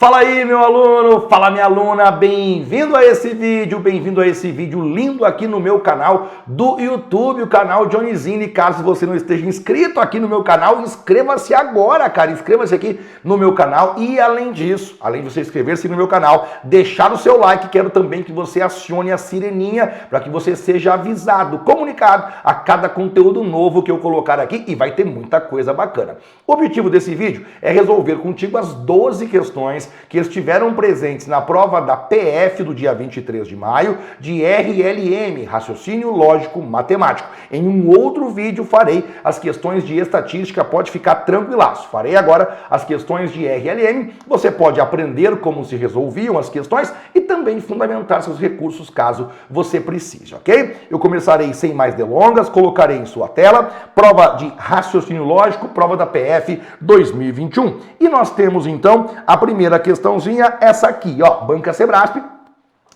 Fala aí, meu aluno, fala minha aluna, bem-vindo a esse vídeo lindo aqui no meu canal do YouTube, o canal Johnny Zini. Caso você não esteja inscrito aqui no meu canal, inscreva-se agora, cara, inscreva-se aqui no meu canal e além disso, além de você inscrever-se no meu canal, deixar o seu like, quero também que você acione a sireninha para que você seja avisado, comunicado a cada conteúdo novo que eu colocar aqui e vai ter muita coisa bacana. O objetivo desse vídeo é resolver contigo as 12 questões que estiveram presentes na prova da PF do dia 23 de maio de RLM, Raciocínio Lógico Matemático. Em um outro vídeo farei as questões de estatística, pode ficar tranquilaço. Farei agora as questões de RLM, você pode aprender como se resolviam as questões e também fundamentar seus recursos caso você precise, ok? Eu começarei sem mais delongas, colocarei em sua tela, prova de Raciocínio Lógico, prova da PF 2021. E nós temos então a primeira questãozinha, essa aqui, ó, Banca Sebrasp.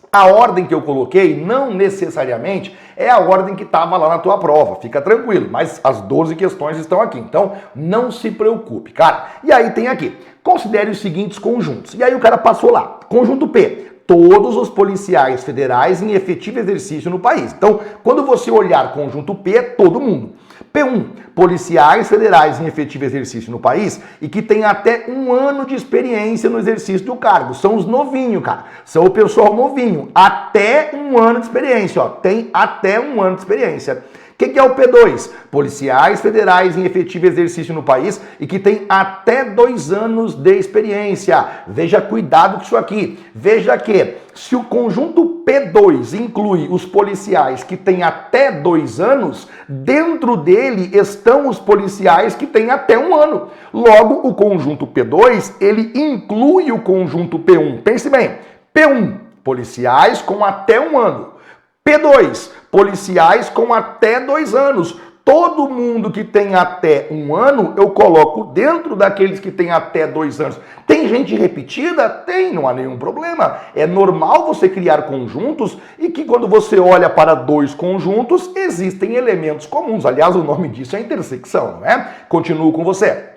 A ordem que eu coloquei não necessariamente é a ordem que estava lá na tua prova, fica tranquilo, mas as 12 questões estão aqui, então não se preocupe, cara. E aí tem aqui, considere os seguintes conjuntos. E aí o cara passou lá, conjunto P, todos os policiais federais em efetivo exercício no país. Então, quando você olhar conjunto P, é todo mundo. P1, policiais federais em efetivo exercício no país e que tem até 1 ano de experiência no exercício do cargo. São os novinhos, cara. São o pessoal novinho. Até 1 ano de experiência, ó. Tem até 1 ano de experiência. O que é o P2? Policiais federais em efetivo exercício no país e que tem até 2 anos de experiência. Veja, cuidado com isso aqui. Veja que se o conjunto P2 inclui os policiais que têm até 2 anos, dentro dele estão os policiais que têm até 1 ano. Logo, o conjunto P2, ele inclui o conjunto P1. Pense bem, P1, policiais com até 1 ano. P2, policiais com até 2 anos. Todo mundo que tem até 1 ano, eu coloco dentro daqueles que têm até 2 anos. Tem gente repetida? Tem, não há nenhum problema. É normal você criar conjuntos e que quando você olha para 2 conjuntos, existem elementos comuns. Aliás, o nome disso é intersecção, não é? Continuo com você.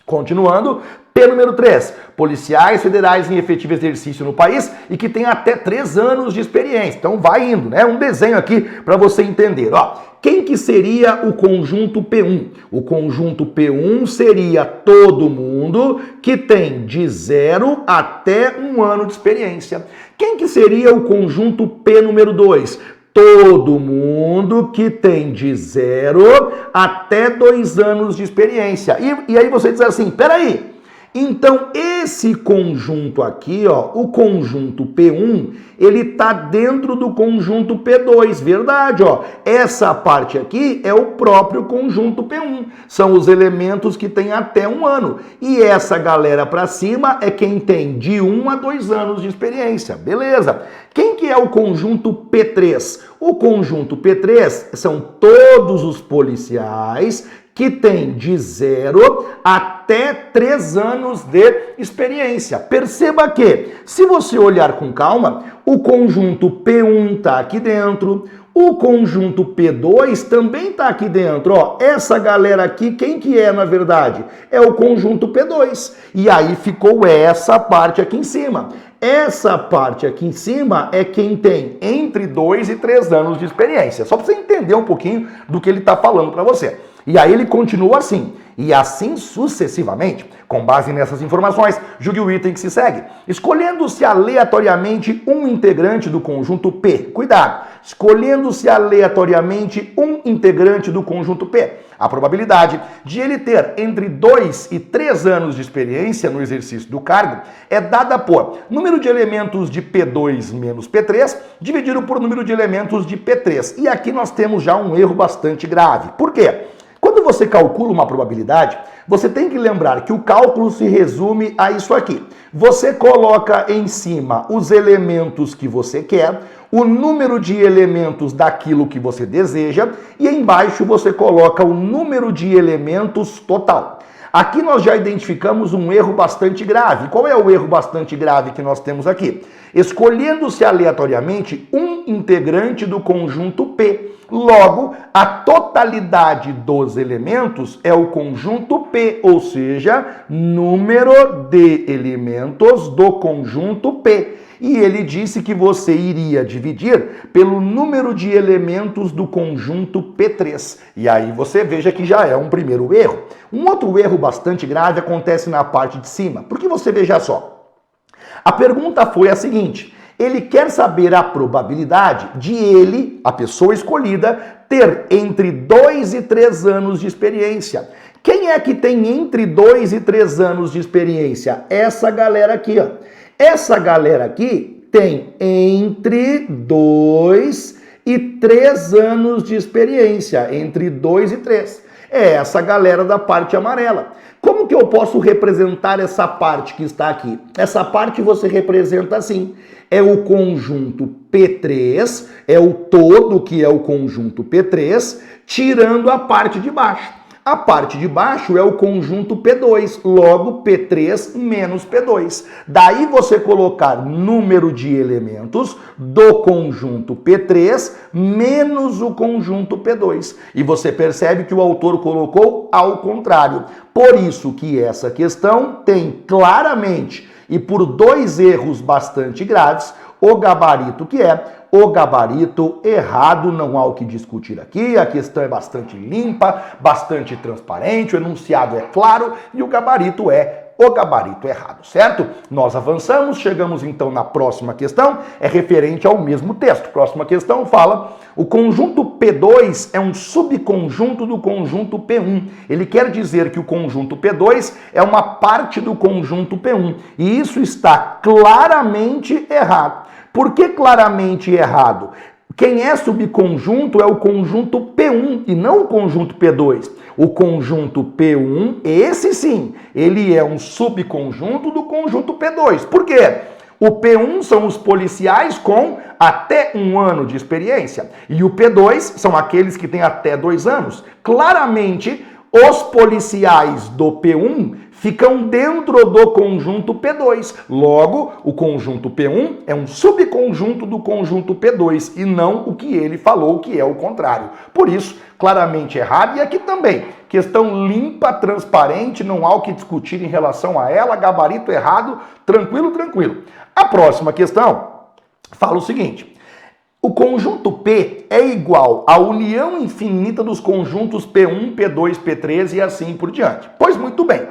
Continuando, P número 3, policiais federais em efetivo exercício no país e que tem até 3 anos de experiência. Então vai indo, né? Um desenho aqui para você entender. Ó, quem que seria o conjunto P1? O conjunto P1 seria todo mundo que tem de 0 até 1 ano de experiência. Quem que seria o conjunto P número 2? Todo mundo que tem de 0 até 2 anos de experiência. E aí você diz assim, peraí, então esse conjunto aqui, ó, o conjunto P1, ele tá dentro do conjunto P2, verdade, ó. Essa parte aqui é o próprio conjunto P1, são os elementos que tem até 1 ano. E essa galera pra cima é quem tem de 1 a 2 anos de experiência, beleza. Quem que é o conjunto P3? O conjunto P3 são todos os policiais que tem de 0 até 3 anos de experiência. Perceba que, se você olhar com calma, o conjunto P1 está aqui dentro, o conjunto P2 também está aqui dentro. Ó, essa galera aqui, quem que é na verdade? É o conjunto P2. E aí ficou essa parte aqui em cima. Essa parte aqui em cima é quem tem entre 2 e 3 anos de experiência. Só para você entender um pouquinho do que ele está falando para você. E aí ele continua assim, e assim sucessivamente. Com base nessas informações, julgue o item que se segue. Escolhendo-se aleatoriamente um integrante do conjunto P. Cuidado! Escolhendo-se aleatoriamente um integrante do conjunto P. A probabilidade de ele ter entre 2 e 3 anos de experiência no exercício do cargo é dada por número de elementos de P2 menos P3 dividido por número de elementos de P3. E aqui nós temos já um erro bastante grave. Por quê? Quando você calcula uma probabilidade, você tem que lembrar que o cálculo se resume a isso aqui. Você coloca em cima os elementos que você quer, o número de elementos daquilo que você deseja e embaixo você coloca o número de elementos total. Aqui nós já identificamos um erro bastante grave. Qual é o erro bastante grave que nós temos aqui? Escolhendo-se aleatoriamente um integrante do conjunto P. Logo, a totalidade dos elementos é o conjunto P, ou seja, número de elementos do conjunto P. E ele disse que você iria dividir pelo número de elementos do conjunto P3. E aí você veja que já é um primeiro erro. Um outro erro bastante grave acontece na parte de cima, porque você veja só. A pergunta foi a seguinte: ele quer saber a probabilidade de ele, a pessoa escolhida, ter entre 2 e 3 anos de experiência. Quem é que tem entre 2 e 3 anos de experiência? Essa galera aqui, ó. Essa galera aqui tem entre 2 e 3 anos de experiência, entre 2 e 3. É essa galera da parte amarela. Como que eu posso representar essa parte que está aqui? Essa parte você representa assim. É o conjunto P3, é o todo que é o conjunto P3, tirando a parte de baixo. A parte de baixo é o conjunto P2, logo P3 menos P2. Daí você colocar número de elementos do conjunto P3 menos o conjunto P2. E você percebe que o autor colocou ao contrário. Por isso que essa questão tem claramente, e por 2 erros bastante graves, o gabarito que é o gabarito errado. Não há o que discutir aqui, a questão é bastante limpa, bastante transparente, o enunciado é claro e o gabarito é o gabarito errado, certo? Nós avançamos, chegamos então na próxima questão, é referente ao mesmo texto. Próxima questão fala: o conjunto P2 é um subconjunto do conjunto P1. Ele quer dizer que o conjunto P2 é uma parte do conjunto P1. E isso está claramente errado. Por que claramente errado? Quem é subconjunto é o conjunto P1 e não o conjunto P2. O conjunto P1, esse sim, ele é um subconjunto do conjunto P2. Por quê? O P1 são os policiais com até 1 ano de experiência e o P2 são aqueles que têm até 2 anos. Claramente, os policiais do P1 ficam dentro do conjunto P2. Logo, o conjunto P1 é um subconjunto do conjunto P2 e não o que ele falou, que é o contrário. Por isso, claramente errado. E aqui também, questão limpa, transparente, não há o que discutir em relação a ela, gabarito errado, tranquilo, tranquilo. A próxima questão fala o seguinte: o conjunto P é igual à união infinita dos conjuntos P1, P2, P3 e assim por diante. Pois muito bem.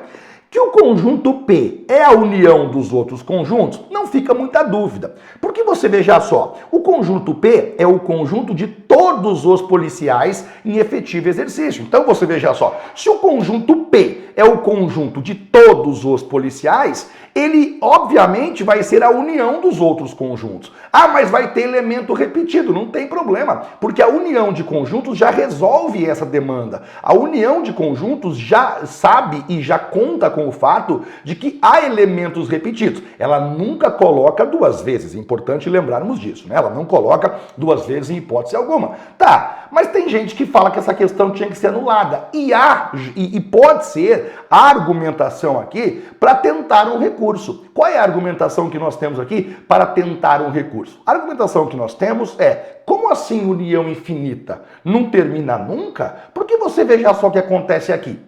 Que o conjunto P é a união dos outros conjuntos, não fica muita dúvida. Porque você veja só, o conjunto P é o conjunto de todos os policiais em efetivo exercício. Então você veja só, se o conjunto P é o conjunto de todos os policiais, ele obviamente vai ser a união dos outros conjuntos. Ah, mas vai ter elemento repetido, não tem problema, porque a união de conjuntos já resolve essa demanda. A união de conjuntos já sabe e já conta com o fato de que há elementos repetidos. Ela nunca coloca 2 vezes, é importante lembrarmos disso, né? Ela não coloca 2 vezes em hipótese alguma. Tá, mas tem gente que fala que essa questão tinha que ser anulada. E pode ser a argumentação aqui para tentar um recurso. Qual é a argumentação que nós temos aqui para tentar um recurso? A argumentação que nós temos é: como assim união infinita? Não termina nunca? Porque você veja só o que acontece aqui.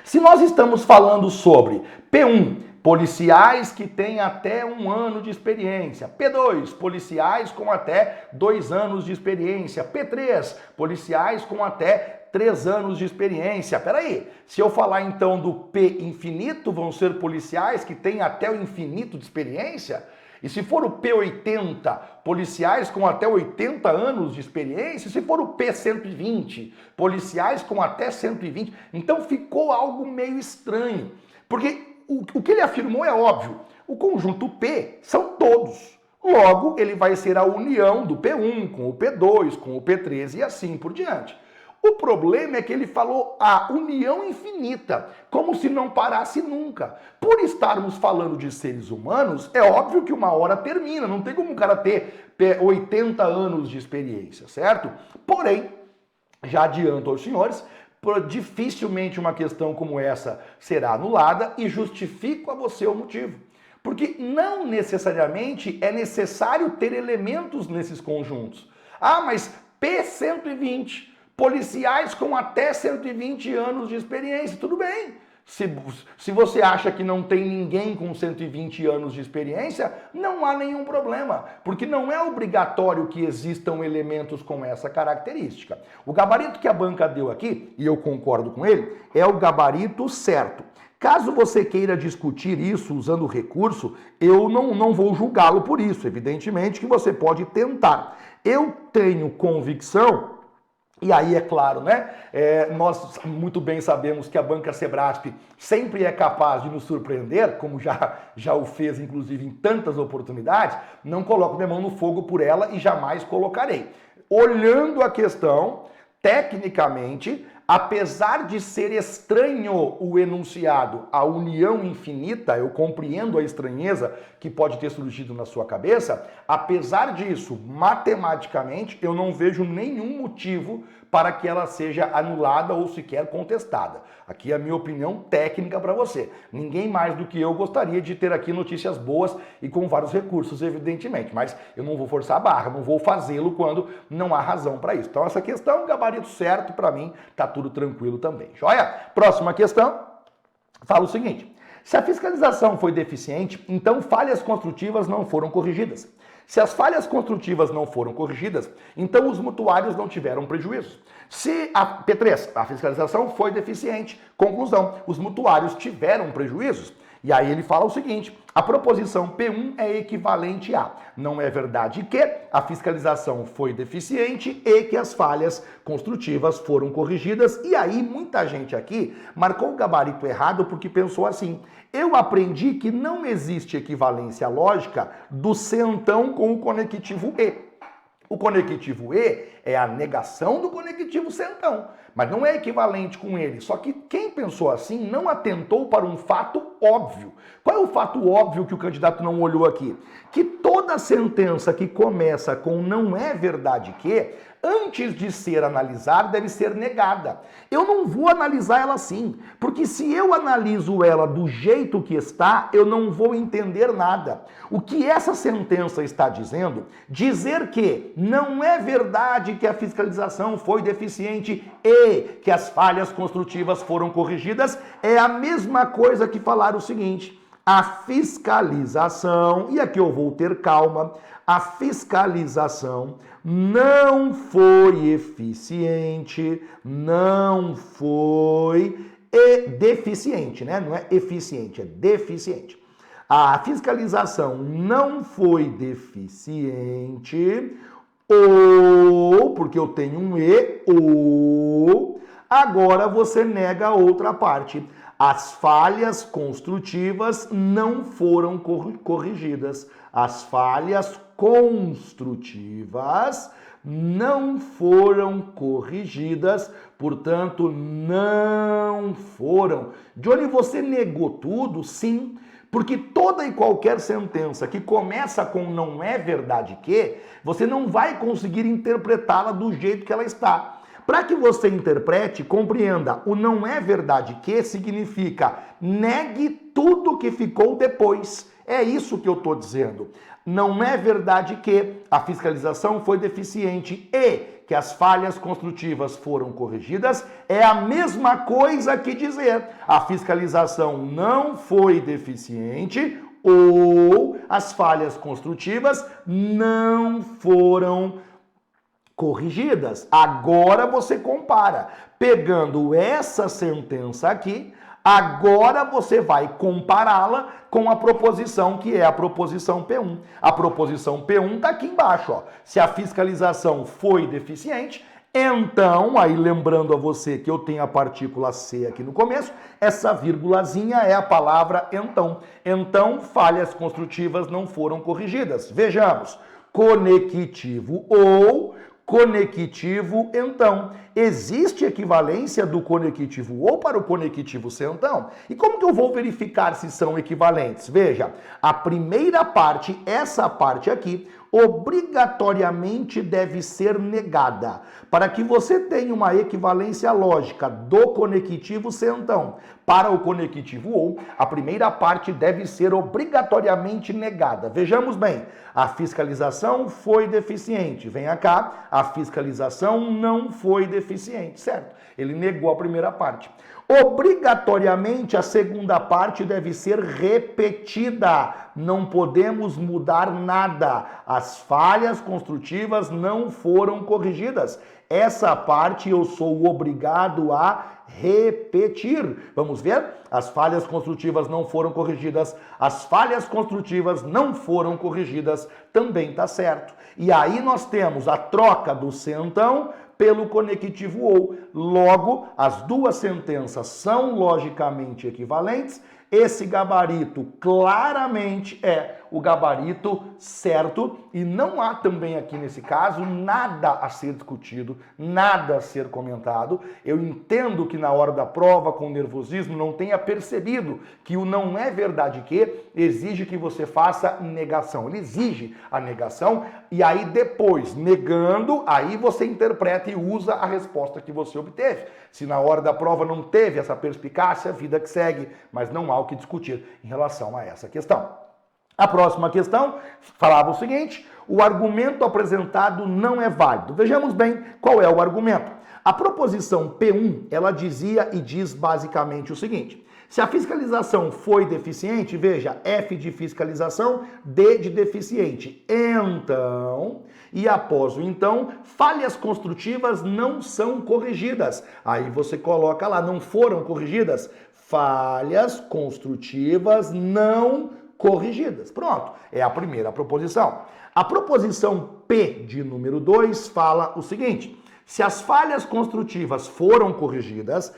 Se nós estamos falando sobre P1, policiais que têm até 1 ano de experiência. P2, policiais com até 2 anos de experiência. P3, policiais com até 3 anos de experiência. Peraí, se eu falar então do P infinito, vão ser policiais que têm até o infinito de experiência? E se for o P80, policiais com até 80 anos de experiência, se for o P120, policiais com até 120, então ficou algo meio estranho. Porque o que ele afirmou é óbvio, o conjunto P são todos. Logo, ele vai ser a união do P1 com o P2, com o P3 e assim por diante. O problema é que ele falou a união infinita, como se não parasse nunca. Por estarmos falando de seres humanos, é óbvio que uma hora termina, não tem como um cara ter 80 anos de experiência, certo? Porém, já adianto aos senhores, dificilmente uma questão como essa será anulada e justifico a você o motivo. Porque não necessariamente é necessário ter elementos nesses conjuntos. Ah, mas P120, policiais com até 120 anos de experiência, tudo bem. Se você acha que não tem ninguém com 120 anos de experiência, não há nenhum problema, porque não é obrigatório que existam elementos com essa característica. O gabarito que a banca deu aqui, e eu concordo com ele, é o gabarito certo. Caso você queira discutir isso usando recurso, eu não vou julgá-lo por isso. Evidentemente que você pode tentar. Eu tenho convicção. E aí, é claro, né? Nós muito bem sabemos que a banca Sebrasp sempre é capaz de nos surpreender, como já o fez, inclusive, em tantas oportunidades. Não coloco minha mão no fogo por ela e jamais colocarei. Olhando a questão, tecnicamente, apesar de ser estranho o enunciado, a união infinita, eu compreendo a estranheza que pode ter surgido na sua cabeça, apesar disso, matematicamente, eu não vejo nenhum motivo para que ela seja anulada ou sequer contestada. Aqui é a minha opinião técnica para você. Ninguém mais do que eu gostaria de ter aqui notícias boas e com vários recursos, evidentemente, mas eu não vou forçar a barra, não vou fazê-lo quando não há razão para isso. Então essa questão, gabarito certo, para mim, tá tudo tranquilo também. Joia? Próxima questão, fala o seguinte: se a fiscalização foi deficiente, então falhas construtivas não foram corrigidas. Se as falhas construtivas não foram corrigidas, então os mutuários não tiveram prejuízo. Se a P3, a fiscalização foi deficiente, conclusão, os mutuários tiveram prejuízos. E aí ele fala o seguinte: a proposição P1 é equivalente a não é verdade que a fiscalização foi deficiente e que as falhas construtivas foram corrigidas. E aí muita gente aqui marcou o gabarito errado porque pensou assim: eu aprendi que não existe equivalência lógica do centão com o conectivo E. O conectivo E é a negação do conectivo centão, mas não é equivalente com ele. Só que quem pensou assim não atentou para um fato óbvio. Qual é o fato óbvio que o candidato não olhou aqui? Que toda sentença que começa com não é verdade que, antes de ser analisada, deve ser negada. Eu não vou analisar ela assim, porque se eu analiso ela do jeito que está, eu não vou entender nada. O que essa sentença está dizendo? Dizer que não é verdade que a fiscalização foi deficiente e que as falhas construtivas foram corrigidas é a mesma coisa que falar o seguinte: a fiscalização, e aqui eu vou ter calma, a fiscalização não foi eficiente, não foi deficiente, né? Não é eficiente, é deficiente. A fiscalização não foi deficiente, ou, porque eu tenho um E, ou, agora você nega a outra parte. As falhas construtivas não foram corrigidas. As falhas construtivas não foram corrigidas, portanto, não foram. Johnny, você negou tudo? Sim. Porque toda e qualquer sentença que começa com não é verdade que, você não vai conseguir interpretá-la do jeito que ela está. Para que você interprete, compreenda, o não é verdade que significa negue tudo que ficou depois. É isso que eu estou dizendo. Não é verdade que a fiscalização foi deficiente e que as falhas construtivas foram corrigidas. É a mesma coisa que dizer a fiscalização não foi deficiente ou as falhas construtivas não foram corrigidas. Agora você compara. Pegando essa sentença aqui, agora você vai compará-la com a proposição que é a proposição P1. A proposição P1 está aqui embaixo, ó. Se a fiscalização foi deficiente, então, aí lembrando a você que eu tenho a partícula C aqui no começo, essa vírgulazinha é a palavra então. Então, falhas construtivas não foram corrigidas. Vejamos, conectivo ou conectivo então. Existe equivalência do conectivo ou para o conectivo então? E como que eu vou verificar se são equivalentes? Veja, a primeira parte, essa parte aqui, obrigatoriamente deve ser negada. Para que você tenha uma equivalência lógica do conectivo sentão para o conectivo ou, a primeira parte deve ser obrigatoriamente negada. Vejamos bem, a fiscalização foi deficiente. Venha cá, a fiscalização não foi deficiente, certo? Ele negou a primeira parte. Obrigatoriamente, a segunda parte deve ser repetida. Não podemos mudar nada. As falhas construtivas não foram corrigidas. Essa parte eu sou obrigado a repetir. Vamos ver? As falhas construtivas não foram corrigidas. As falhas construtivas não foram corrigidas. Também tá certo. E aí nós temos a troca do sentão pelo conectivo ou. Logo, as duas sentenças são logicamente equivalentes. Esse gabarito claramente é o gabarito certo e não há também aqui nesse caso nada a ser discutido, nada a ser comentado. Eu entendo que na hora da prova, com nervosismo, não tenha percebido que o não é verdade que exige que você faça negação. Ele exige a negação e aí depois, negando, aí você interpreta e usa a resposta que você obteve. Se na hora da prova não teve essa perspicácia, vida que segue, mas não há o que discutir em relação a essa questão. A próxima questão falava o seguinte: o argumento apresentado não é válido. Vejamos bem qual é o argumento. A proposição P1, ela dizia e diz basicamente o seguinte: se a fiscalização foi deficiente, veja, F de fiscalização, D de deficiente. Então, e após o então, falhas construtivas não são corrigidas. Aí você coloca lá, não foram corrigidas. Falhas construtivas não corrigidas. Pronto, é a primeira proposição. A proposição P de número 2 fala o seguinte: se as falhas construtivas foram corrigidas,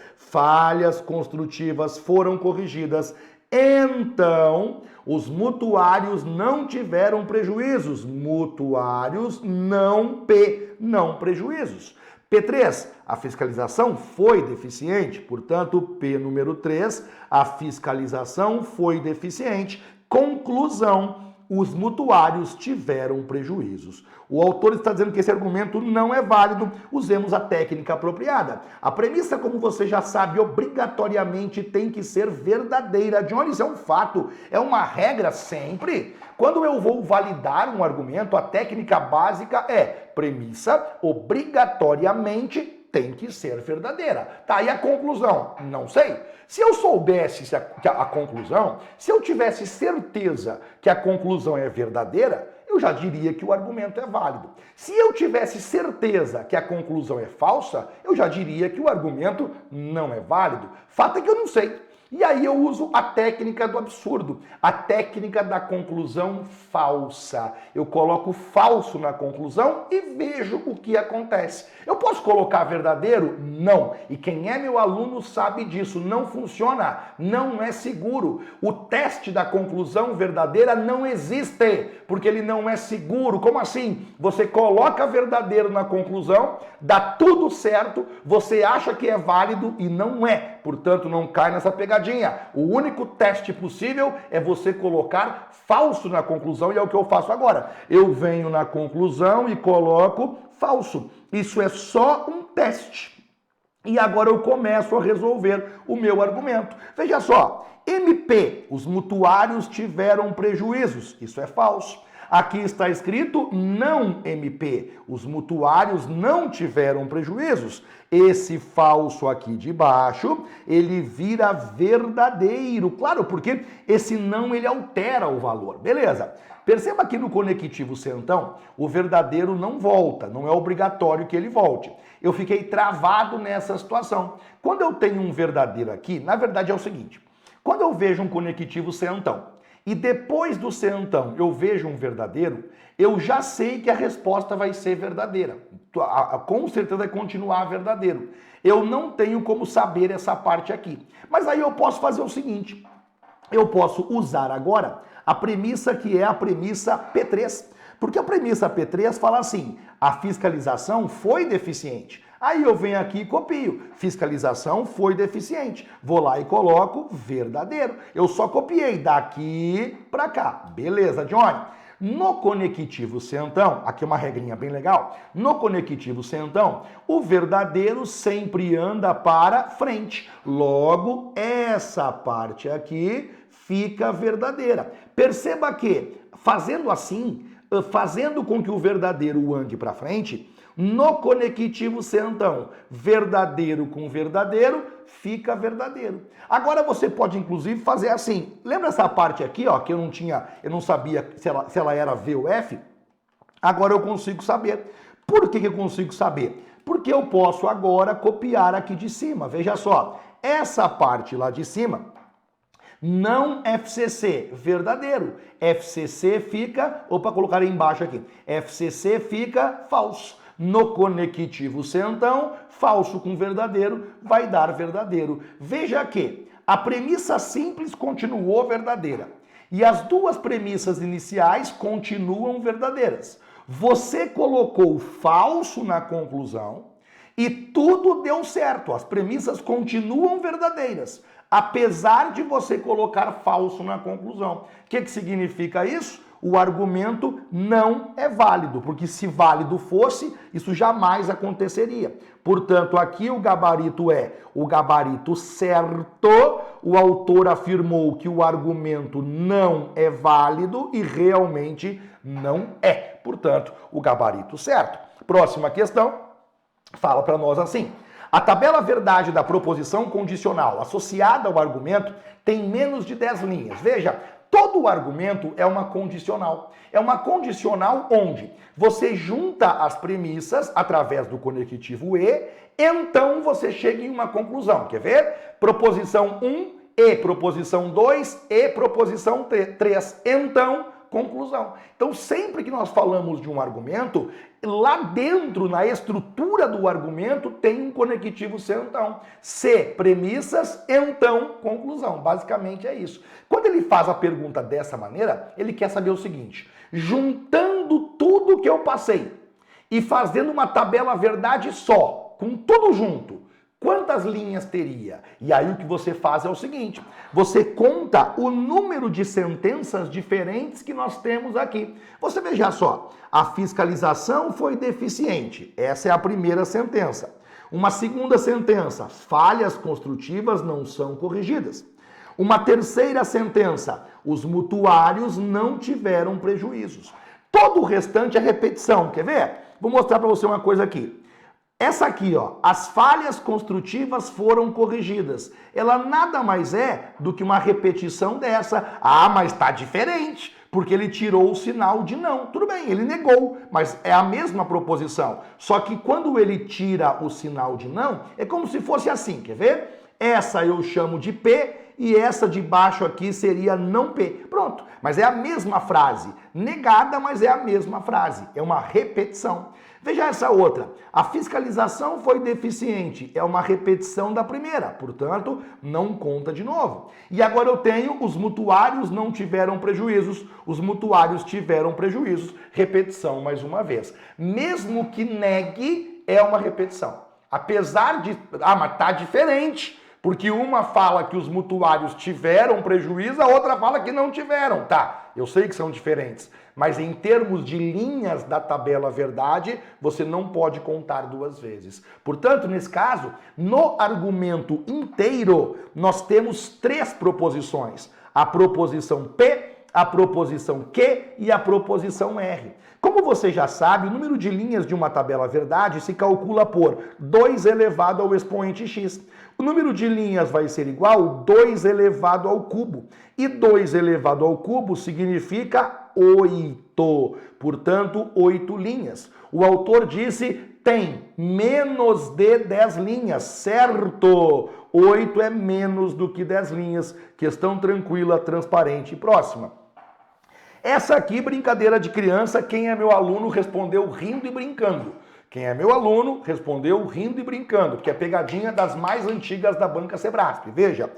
então os mutuários não tiveram prejuízos. Mutuários não prejuízos. P3, a fiscalização foi deficiente, portanto, P número 3, a fiscalização foi deficiente. Conclusão, os mutuários tiveram prejuízos. O autor está dizendo que esse argumento não é válido, usemos a técnica apropriada. A premissa, como você já sabe, obrigatoriamente tem que ser verdadeira. Johnny, isso é um fato, é uma regra sempre. Quando eu vou validar um argumento, a técnica básica é premissa obrigatoriamente tem que ser verdadeira. Tá, e a conclusão? Não sei. Se eu soubesse a conclusão, se eu tivesse certeza que a conclusão é verdadeira, eu já diria que o argumento é válido. Se eu tivesse certeza que a conclusão é falsa, eu já diria que o argumento não é válido. Fato é que eu não sei. E aí eu uso a técnica do absurdo, a técnica da conclusão falsa. Eu coloco falso na conclusão e vejo o que acontece. Eu posso colocar verdadeiro? Não. E quem é meu aluno sabe disso. Não funciona, não é seguro. O teste da conclusão verdadeira não existe, porque ele não é seguro. Como assim? Você coloca verdadeiro na conclusão, dá tudo certo, você acha que é válido e não é. Portanto, não cai nessa pegadinha. O único teste possível é você colocar falso na conclusão e é o que eu faço agora. Eu venho na conclusão e coloco falso. Isso é só um teste. E agora eu começo a resolver o meu argumento. Veja só, MP, os mutuários tiveram prejuízos. Isso é falso. Aqui está escrito não MP. Os mutuários não tiveram prejuízos. Esse falso aqui de baixo, ele vira verdadeiro. Claro, porque esse não, ele altera o valor. Beleza. Perceba que no conectivo sentão, o verdadeiro não volta. Não é obrigatório que ele volte. Eu fiquei travado nessa situação. Quando eu tenho um verdadeiro aqui, na verdade é o seguinte. Quando eu vejo um conectivo sentão, e depois do sentão eu vejo um verdadeiro, eu já sei que a resposta vai ser verdadeira. Com certeza vai continuar verdadeiro. Eu não tenho como saber essa parte aqui. Mas aí eu posso fazer o seguinte. Eu posso usar agora a premissa que é a premissa P3. Porque a premissa P3 fala assim, a fiscalização foi deficiente. Aí eu venho aqui e copio. Fiscalização foi deficiente. Vou lá e coloco verdadeiro. Eu só copiei daqui para cá. Beleza, Johnny? No conectivo centão, aqui é uma regrinha bem legal, no conectivo centão, o verdadeiro sempre anda para frente. Logo, essa parte aqui fica verdadeira. Perceba que, fazendo assim, fazendo com que o verdadeiro ande para frente, no conectivo centão, verdadeiro com verdadeiro, fica verdadeiro. Agora você pode inclusive fazer assim. Lembra essa parte aqui, ó, que eu não sabia se ela era V ou F? Agora eu consigo saber. Por que eu consigo saber? Porque eu posso agora copiar aqui de cima. Veja só, essa parte lá de cima, não FCC, verdadeiro. FCC fica, opa, colocar embaixo aqui. FCC fica falso. No conectivo centão, falso com verdadeiro vai dar verdadeiro. Veja que a premissa simples continuou verdadeira e as duas premissas iniciais continuam verdadeiras. Você colocou falso na conclusão e tudo deu certo. As premissas continuam verdadeiras, apesar de você colocar falso na conclusão. O que significa isso? O argumento não é válido, porque se válido fosse, isso jamais aconteceria. Portanto, aqui o gabarito é o gabarito certo, o autor afirmou que o argumento não é válido e realmente não é. Portanto, o gabarito certo. Próxima questão, fala para nós assim. A tabela verdade da proposição condicional associada ao argumento tem menos de 10 linhas. Veja, todo o argumento é uma condicional. É uma condicional onde você junta as premissas através do conectivo e, então você chega em uma conclusão. Quer ver? Proposição 1 e proposição 2 e proposição 3. Então, conclusão. Então, sempre que nós falamos de um argumento, lá dentro, na estrutura do argumento, tem um conectivo centão. Se, premissas, então, conclusão. Basicamente é isso. Quando ele faz a pergunta dessa maneira, ele quer saber o seguinte: juntando tudo que eu passei e fazendo uma tabela verdade só, com tudo junto, quantas linhas teria? E aí o que você faz é o seguinte, você conta o número de sentenças diferentes que nós temos aqui. Você veja só, a fiscalização foi deficiente. Essa é a primeira sentença. Uma segunda sentença, falhas construtivas não são corrigidas. Uma terceira sentença, os mutuários não tiveram prejuízos. Todo o restante é repetição. Quer ver? Vou mostrar para você uma coisa aqui. Essa aqui, ó, as falhas construtivas foram corrigidas. Ela nada mais é do que uma repetição dessa. Ah, mas tá diferente, porque ele tirou o sinal de não. Tudo bem, ele negou, mas é a mesma proposição. Só que quando ele tira o sinal de não, é como se fosse assim, quer ver? Essa eu chamo de P e essa de baixo aqui seria não P. Pronto, mas é a mesma frase. Negada, mas é a mesma frase. É uma repetição. Veja essa outra. A fiscalização foi deficiente. É uma repetição da primeira. Portanto, não conta de novo. E agora eu tenho os mutuários não tiveram prejuízos. Os mutuários tiveram prejuízos. Repetição mais uma vez. Mesmo que negue, é uma repetição. Apesar de... Ah, mas tá diferente. Porque uma fala que os mutuários tiveram prejuízo, a outra fala que não tiveram. Tá, eu sei que são diferentes, mas em termos de linhas da tabela verdade, você não pode contar duas vezes. Portanto, nesse caso, no argumento inteiro, nós temos três proposições. A proposição P, a proposição Q e a proposição R. Como você já sabe, o número de linhas de uma tabela verdade se calcula por 2 elevado ao expoente x. O número de linhas vai ser igual a 2 elevado ao cubo. E 2 elevado ao cubo significa 8. Portanto, 8 linhas. O autor disse tem menos de 10 linhas, certo? 8 é menos do que 10 linhas. Questão tranquila, transparente e próxima. Essa aqui, brincadeira de criança, quem é meu aluno respondeu rindo e brincando. Quem é meu aluno respondeu rindo e brincando, porque é pegadinha das mais antigas da banca Sebrasp. Veja,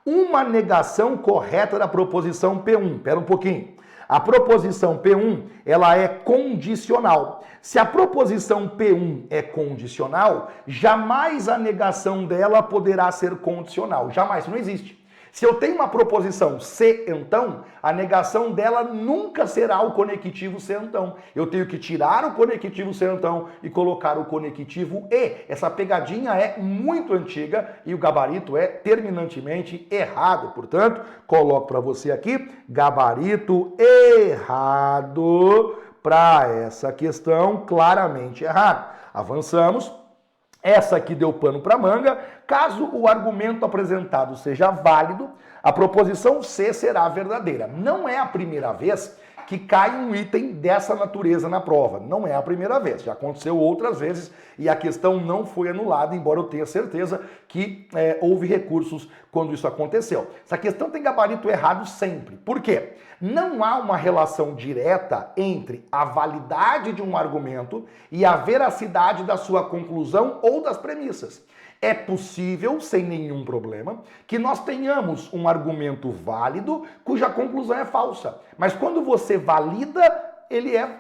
uma negação correta da proposição P1. Espera um pouquinho. A proposição P1, ela é condicional. Se a proposição P1 é condicional, jamais a negação dela poderá ser condicional. Jamais, não existe. Se eu tenho uma proposição se então, a negação dela nunca será o conectivo se então. Eu tenho que tirar o conectivo se então e colocar o conectivo e. Essa pegadinha é muito antiga e o gabarito é terminantemente errado. Portanto, coloco para você aqui, gabarito errado para essa questão, claramente errado. Avançamos. Essa aqui deu pano para manga. Caso o argumento apresentado seja válido, a proposição C será verdadeira. Não é a primeira vez que cai um item dessa natureza na prova. Não é a primeira vez. Já aconteceu outras vezes e a questão não foi anulada, embora eu tenha certeza que houve recursos quando isso aconteceu. Essa questão tem gabarito errado sempre. Por quê? Não há uma relação direta entre a validade de um argumento e a veracidade da sua conclusão ou das premissas. É possível, sem nenhum problema, que nós tenhamos um argumento válido cuja conclusão é falsa. Mas quando você valida,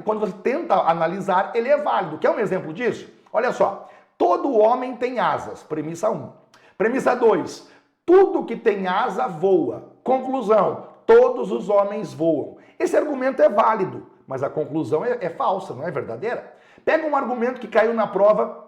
quando você tenta analisar, ele é válido. Quer um exemplo disso? Olha só. Todo homem tem asas. Premissa 1. Premissa 2. Tudo que tem asa voa. Conclusão. Todos os homens voam. Esse argumento é válido, mas a conclusão é falsa, não é verdadeira? Pega um argumento que caiu na prova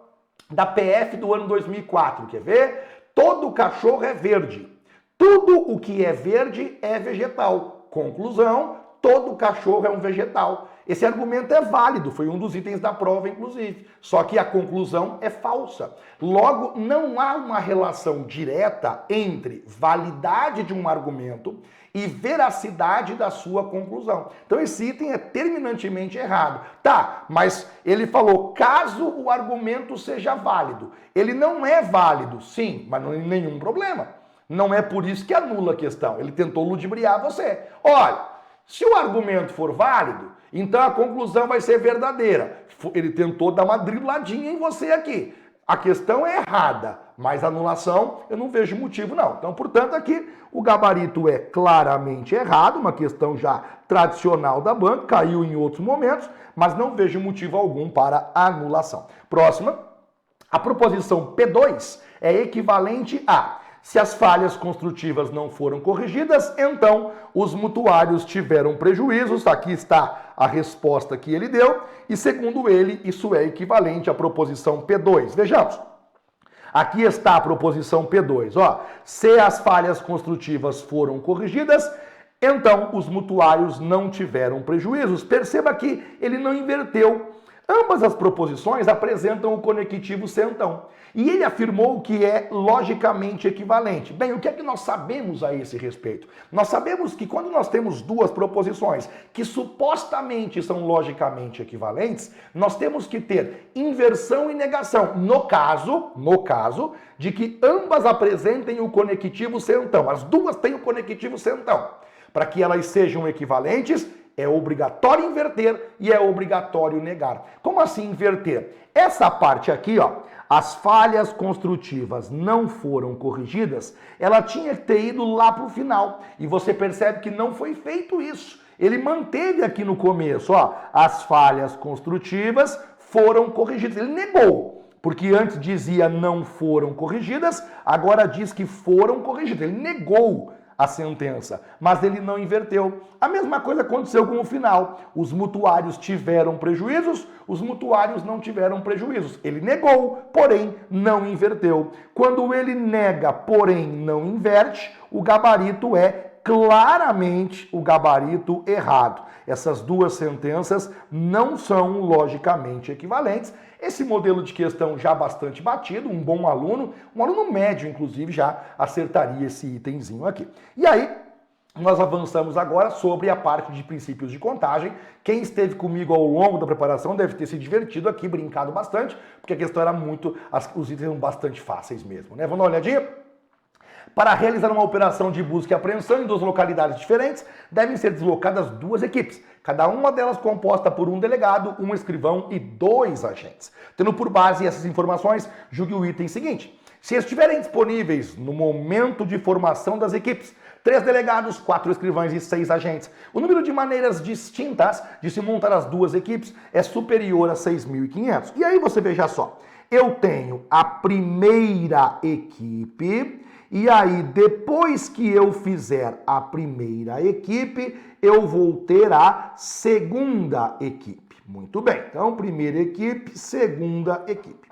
da PF do ano 2004, quer ver? Todo cachorro é verde. Tudo o que é verde é vegetal. Conclusão, todo cachorro é um vegetal. Esse argumento é válido, foi um dos itens da prova, inclusive. Só que a conclusão é falsa. Logo, não há uma relação direta entre validade de um argumento e veracidade da sua conclusão. Então esse item é terminantemente errado. Tá, mas ele falou, caso o argumento seja válido. Ele não é válido, sim, mas não tem nenhum problema. Não é por isso que anula a questão. Ele tentou ludibriar você. Olha, se o argumento for válido, então a conclusão vai ser verdadeira. Ele tentou dar uma dribladinha em você aqui. A questão é errada, mas a anulação eu não vejo motivo não. Então, portanto, aqui o gabarito é claramente errado, uma questão já tradicional da banca, caiu em outros momentos, mas não vejo motivo algum para anulação. Próxima, a proposição P2 é equivalente a: se as falhas construtivas não foram corrigidas, então os mutuários tiveram prejuízos. Aqui está a resposta que ele deu. E segundo ele, isso é equivalente à proposição P2. Vejamos. Aqui está a proposição P2. Ó, se as falhas construtivas foram corrigidas, então os mutuários não tiveram prejuízos. Perceba que ele não inverteu. Ambas as proposições apresentam o conectivo se então. E ele afirmou que é logicamente equivalente. Bem, o que é que nós sabemos a esse respeito? Nós sabemos que quando nós temos duas proposições que supostamente são logicamente equivalentes, nós temos que ter inversão e negação. No caso de que ambas apresentem o conectivo se então. As duas têm o conectivo se então. Para que elas sejam equivalentes, é obrigatório inverter e é obrigatório negar. Como assim inverter? Essa parte aqui, ó, as falhas construtivas não foram corrigidas, ela tinha que ter ido lá para o final. E você percebe que não foi feito isso. Ele manteve aqui no começo, ó, as falhas construtivas foram corrigidas. Ele negou. Porque antes dizia não foram corrigidas, agora diz que foram corrigidas. Ele negou a sentença, mas ele não inverteu. A mesma coisa aconteceu com o final. Os mutuários tiveram prejuízos, os mutuários não tiveram prejuízos. Ele negou, porém não inverteu. Quando ele nega, porém não inverte, o gabarito é claramente o gabarito errado. Essas duas sentenças não são logicamente equivalentes. Esse modelo de questão já bastante batido, um bom aluno, um aluno médio, inclusive, já acertaria esse itemzinho aqui. E aí, nós avançamos agora sobre a parte de princípios de contagem. Quem esteve comigo ao longo da preparação deve ter se divertido aqui, brincado bastante, porque a questão era os itens eram bastante fáceis mesmo, né? Vamos dar uma olhadinha? Para realizar uma operação de busca e apreensão em duas localidades diferentes, devem ser deslocadas duas equipes, cada uma delas composta por um delegado, um escrivão e 2 agentes. Tendo por base essas informações, julgue o item seguinte: se estiverem disponíveis no momento de formação das equipes 3 delegados, 4 escrivães e 6 agentes, o número de maneiras distintas de se montar as duas equipes é superior a 6.500. E aí você veja só, eu tenho a primeira equipe E aí, depois que eu fizer a primeira equipe, eu vou ter a segunda equipe. Muito bem, então primeira equipe, segunda equipe.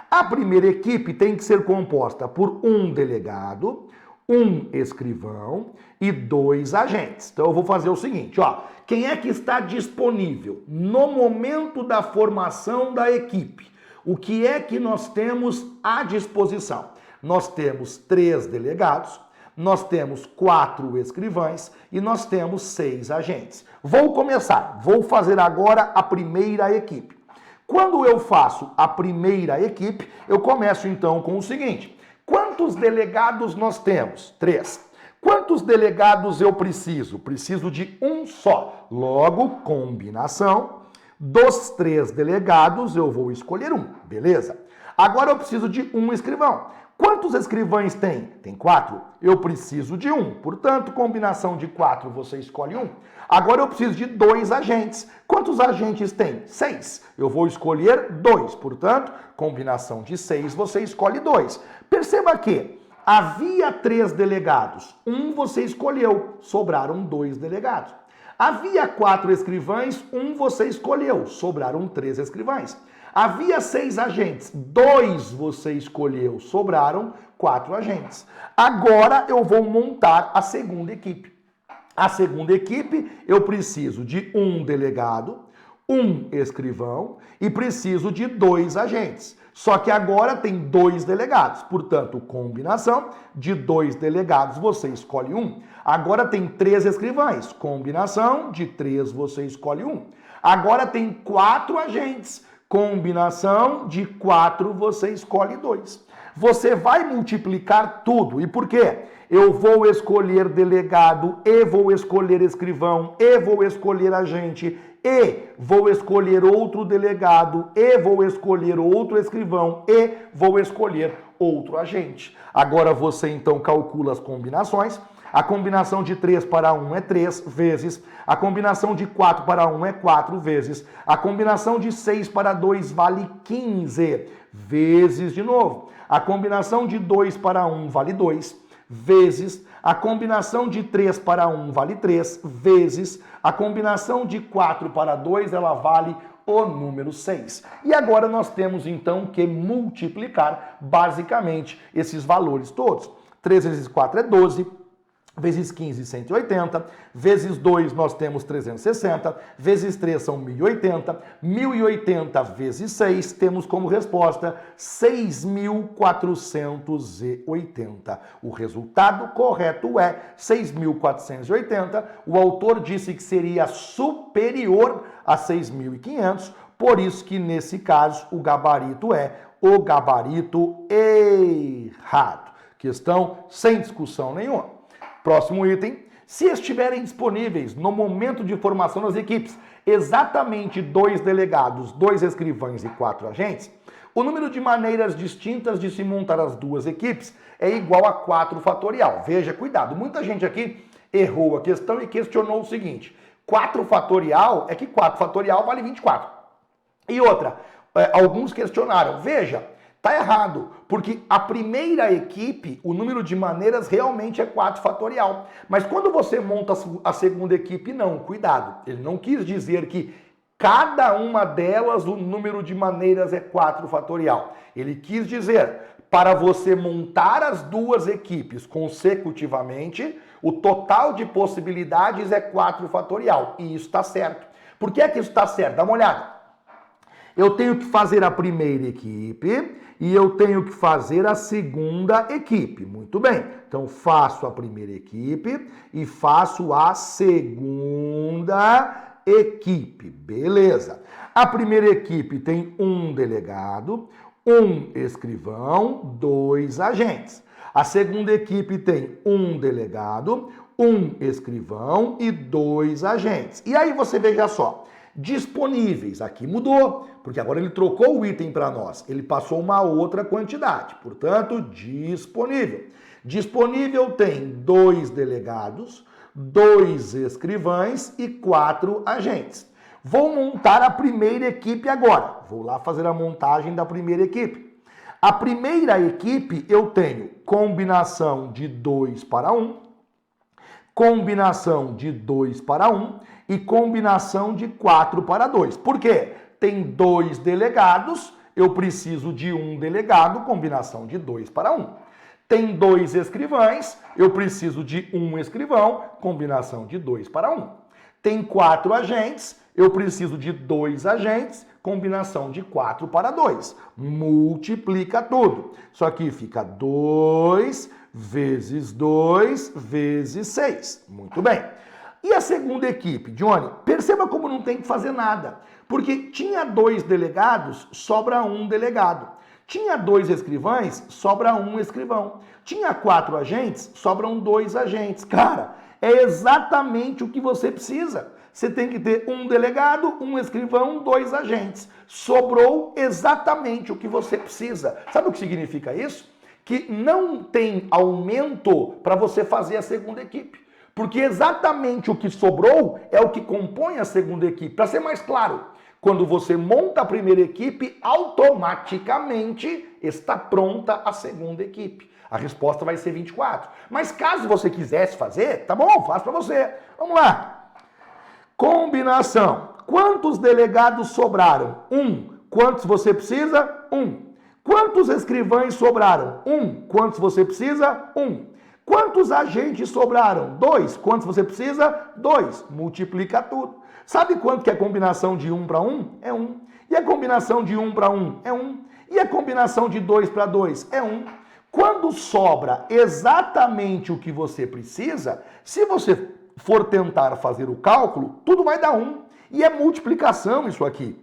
A primeira equipe tem que ser composta por um delegado, um escrivão e 2 agentes. Então eu vou fazer o seguinte, ó. Quem é que está disponível no momento da formação da equipe? O que é que nós temos à disposição? Nós temos 3 delegados, nós temos 4 escrivães e nós temos 6 agentes. Vou começar, vou fazer agora a primeira equipe. Quando eu faço a primeira equipe, eu começo então com o seguinte: quantos delegados nós temos? 3. Quantos delegados eu preciso? Preciso de um só. Logo, combinação dos 3 delegados, eu vou escolher um, beleza? Agora eu preciso de um escrivão. Quantos escrivães tem? Tem 4. Eu preciso de um. Portanto, combinação de 4, você escolhe um. Agora eu preciso de 2 agentes. Quantos agentes tem? 6. Eu vou escolher 2. Portanto, combinação de 6, você escolhe 2. Perceba que havia 3 delegados. Um você escolheu. Sobraram 2 delegados. Havia 4 escrivães. Um você escolheu. Sobraram 3 escrivães. Havia 6 agentes, 2 você escolheu, sobraram 4 agentes. Agora eu vou montar a segunda equipe. A segunda equipe eu preciso de um delegado, um escrivão e preciso de 2 agentes. Só que agora tem 2 delegados, portanto, combinação de 2 delegados, você escolhe um. Agora tem 3 escrivães, combinação de 3, você escolhe um. Agora tem 4 agentes. Combinação de 4, você escolhe 2. Você vai multiplicar tudo. E por quê? Eu vou escolher delegado, e vou escolher escrivão, e vou escolher agente, e vou escolher outro delegado, e vou escolher outro escrivão, e vou escolher outro agente. Agora você então calcula as combinações. A combinação de 3 para 1 é 3 vezes. A combinação de 4 para 1 é 4 vezes. A combinação de 6 para 2 vale 15 vezes de novo. A combinação de 2 para 1 vale 2 vezes. A combinação de 3 para 1 vale 3 vezes. A combinação de 4 para 2 ela vale o número 6. E agora nós temos então que multiplicar basicamente esses valores todos. 3 vezes 4 é 12. Vezes 15, 180, vezes 2 nós temos 360, vezes 3 são 1080, 1080 vezes 6 temos como resposta 6.480. O resultado correto é 6.480. O autor disse que seria superior a 6.500, por isso que nesse caso o gabarito é o gabarito errado. Questão sem discussão nenhuma. Próximo item, se estiverem disponíveis no momento de formação das equipes exatamente 2 delegados, 2 escrivães e 4 agentes, o número de maneiras distintas de se montar as 2 equipes é igual a 4 fatorial. Veja, cuidado, muita gente aqui errou a questão e questionou o seguinte: 4 fatorial é que 4 fatorial vale 24. E outra, alguns questionaram, veja, tá errado, porque a primeira equipe, o número de maneiras realmente é 4 fatorial. Mas quando você monta a segunda equipe, não, cuidado. Ele não quis dizer que cada uma delas o número de maneiras é 4 fatorial. Ele quis dizer, para você montar as 2 equipes consecutivamente, o total de possibilidades é 4 fatorial. E isso está certo. Por que é que isso está certo? Dá uma olhada. Eu tenho que fazer a primeira equipe e eu tenho que fazer a segunda equipe. Muito bem. Então, faço a primeira equipe e faço a segunda equipe. Beleza. A primeira equipe tem um delegado, um escrivão, 2 agentes. A segunda equipe tem um delegado, um escrivão e 2 agentes. E aí você veja só. Disponíveis, aqui mudou, porque agora ele trocou o item para nós, ele passou uma outra quantidade, portanto, disponível. Disponível tem 2 delegados, 2 escrivães e 4 agentes. Vou montar a primeira equipe agora, vou lá fazer a montagem da primeira equipe. A primeira equipe eu tenho combinação de 2 para 1, combinação de 2 para 1 e combinação de 4 para 2. Por quê? Tem 2 delegados, eu preciso de um delegado, combinação de 2 para 1. Tem 2 escrivães, eu preciso de um escrivão, combinação de 2 para 1. Tem 4 agentes, eu preciso de 2 agentes, combinação de 4 para 2. Multiplica tudo. Isso aqui fica 2 vezes 2 vezes 6. Muito bem. E a segunda equipe, Johnny? Perceba como não tem que fazer nada. Porque tinha 2 delegados, sobra um delegado. Tinha 2 escrivães, sobra um escrivão. Tinha 4 agentes, sobram 2 agentes. Cara, é exatamente o que você precisa. Você tem que ter um delegado, um escrivão, 2 agentes. Sobrou exatamente o que você precisa. Sabe o que significa isso? Que não tem aumento para você fazer a segunda equipe. Porque exatamente o que sobrou é o que compõe a segunda equipe. Para ser mais claro, quando você monta a primeira equipe, automaticamente está pronta a segunda equipe. A resposta vai ser 24. Mas caso você quisesse fazer, tá bom, faço para você. Vamos lá. Combinação. Quantos delegados sobraram? 1. Quantos você precisa? 1. Quantos escrivães sobraram? 1. Quantos você precisa? 1. Quantos agentes sobraram? 2. Quantos você precisa? 2. Multiplica tudo. Sabe quanto que é a combinação de 1 para 1? É 1. E a combinação de 1 para 1? É 1. E a combinação de 2 para 2? É 1. Quando sobra exatamente o que você precisa, se você for tentar fazer o cálculo, tudo vai dar 1. E é multiplicação isso aqui.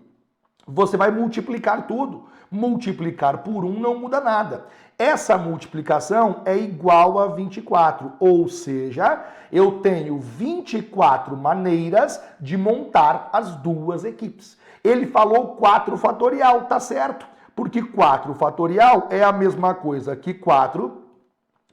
Você vai multiplicar tudo. Multiplicar por 1 não muda nada. Essa multiplicação é igual a 24, ou seja, eu tenho 24 maneiras de montar as duas equipes. Ele falou 4 fatorial, tá certo? Porque 4 fatorial é a mesma coisa que 4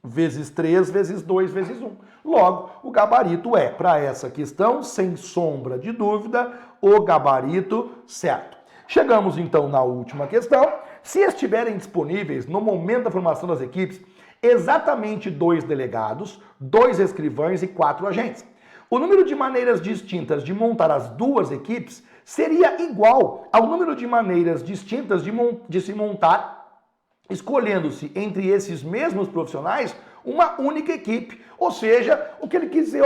vezes 3 vezes 2 vezes 1. Logo, o gabarito é, para essa questão, sem sombra de dúvida, o gabarito certo. Chegamos então na última questão. Se estiverem disponíveis no momento da formação das equipes, exatamente 2 delegados, 2 escrivães e 4 agentes. O número de maneiras distintas de montar as duas equipes seria igual ao número de maneiras distintas de se montar, escolhendo-se entre esses mesmos profissionais uma única equipe. Ou seja, o que ele quis dizer,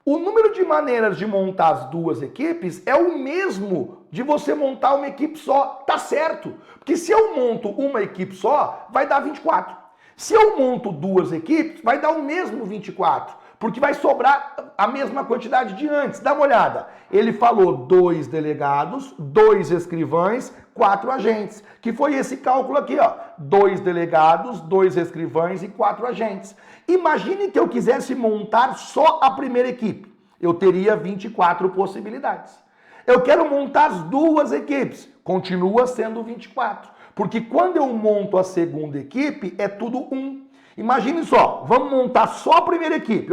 o número de maneiras de montar as duas equipes é o mesmo de você montar uma equipe só. Tá certo. Porque se eu monto uma equipe só, vai dar 24. Se eu monto 2 equipes, vai dar o mesmo 24. Porque vai sobrar a mesma quantidade de antes. Dá uma olhada. Ele falou 2 delegados, 2 escrivães, 4 agentes. Que foi esse cálculo aqui, 2 delegados, 2 escrivães e 4 agentes. Imagine que eu quisesse montar só a primeira equipe. Eu teria 24 possibilidades. Eu quero montar as duas equipes. Continua sendo 24. Porque quando eu monto a segunda equipe, é tudo 1. Imagine só, vamos montar só a primeira equipe.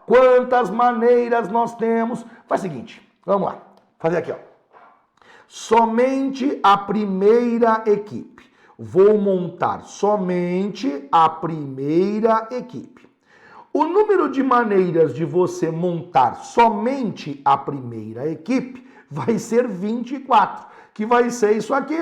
Quantas maneiras nós temos? Faz o seguinte, vamos lá. Fazer aqui, Somente a primeira equipe. Vou montar somente a primeira equipe. O número de maneiras de você montar somente a primeira equipe vai ser 24, que vai ser isso aqui,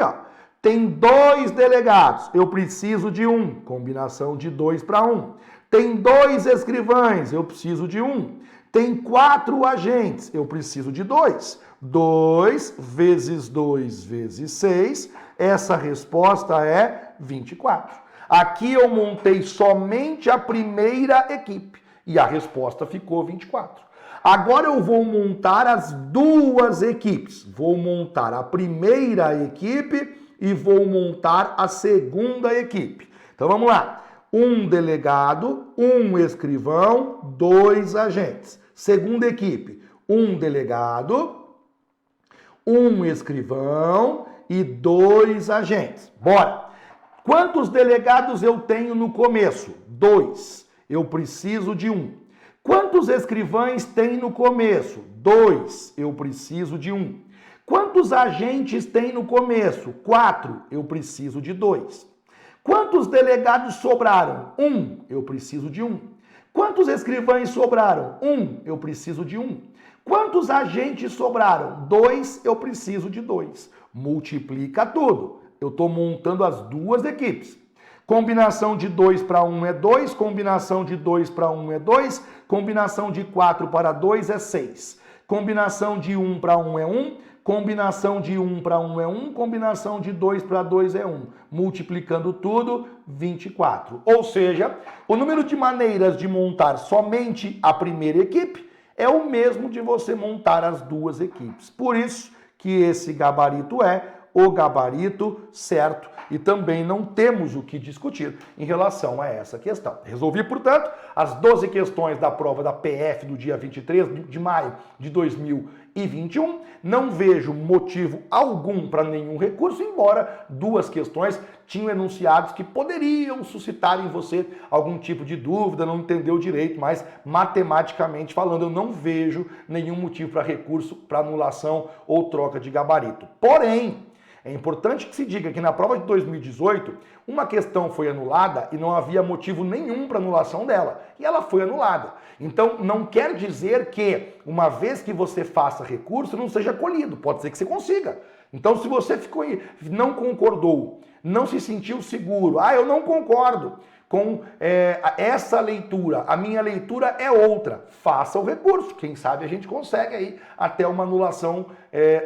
Tem 2 delegados, eu preciso de 1, combinação de 2 para 1. Tem 2 escrivães, eu preciso de 1. Tem 4 agentes, eu preciso de 2. 2 vezes 2 vezes 6, essa resposta é 24. Aqui eu montei somente a primeira equipe e a resposta ficou 24. Agora eu vou montar as duas equipes. Vou montar a primeira equipe e vou montar a segunda equipe. Então vamos lá. 1 delegado, 1 escrivão, 2 agentes. Segunda equipe, 1 delegado, 1 escrivão e 2 agentes. Bora! Quantos delegados eu tenho no começo? 2. Eu preciso de 1. Quantos escrivães tem no começo? 2. Eu preciso de 1. Quantos agentes tem no começo? 4. Eu preciso de 2. Quantos delegados sobraram? 1, eu preciso de 1. Quantos escrivães sobraram? 1, eu preciso de 1. Quantos agentes sobraram? 2, eu preciso de 2. Multiplica tudo. Eu estou montando as duas equipes. Combinação de 2 para 1 é 2, combinação de 2 para 1 é 2, combinação de 4 para 2 é 6. Combinação de 1 para 1 é 1, combinação de 1 para 1 é 1, combinação de 2 para 2 é 1. Multiplicando tudo, 24. Ou seja, o número de maneiras de montar somente a primeira equipe é o mesmo de você montar as duas equipes. Por isso que esse gabarito é o gabarito certo e também não temos o que discutir em relação a essa questão. Resolvi, portanto, as 12 questões da prova da PF do dia 23 de maio de 2021. Não vejo motivo algum para nenhum recurso, embora duas questões tinham enunciados que poderiam suscitar em você algum tipo de dúvida, não entendeu direito, mas matematicamente falando, eu não vejo nenhum motivo para recurso, para anulação ou troca de gabarito. Porém, é importante que se diga que na prova de 2018, uma questão foi anulada e não havia motivo nenhum para anulação dela. E ela foi anulada. Então, não quer dizer que, uma vez que você faça recurso, não seja acolhido. Pode ser que você consiga. Então, se você não concordou, não se sentiu seguro, eu não concordo com essa leitura, a minha leitura é outra, faça o recurso. Quem sabe a gente consegue aí até uma anulação,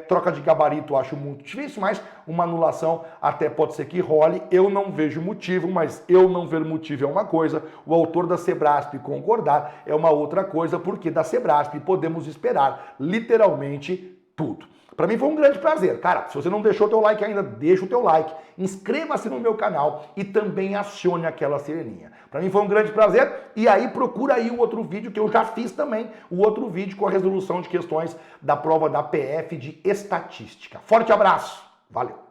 troca de gabarito eu acho muito difícil, mas uma anulação até pode ser que role. Eu não vejo motivo, mas eu não ver motivo é uma coisa, o autor da Sebrasp concordar é uma outra coisa, porque da Sebrasp podemos esperar literalmente tudo. Para mim foi um grande prazer. Cara, se você não deixou o teu like ainda, deixa o teu like, inscreva-se no meu canal e também acione aquela sireninha. Para mim foi um grande prazer e aí procura aí o outro vídeo que eu já fiz também, o outro vídeo com a resolução de questões da prova da PF de estatística. Forte abraço, valeu!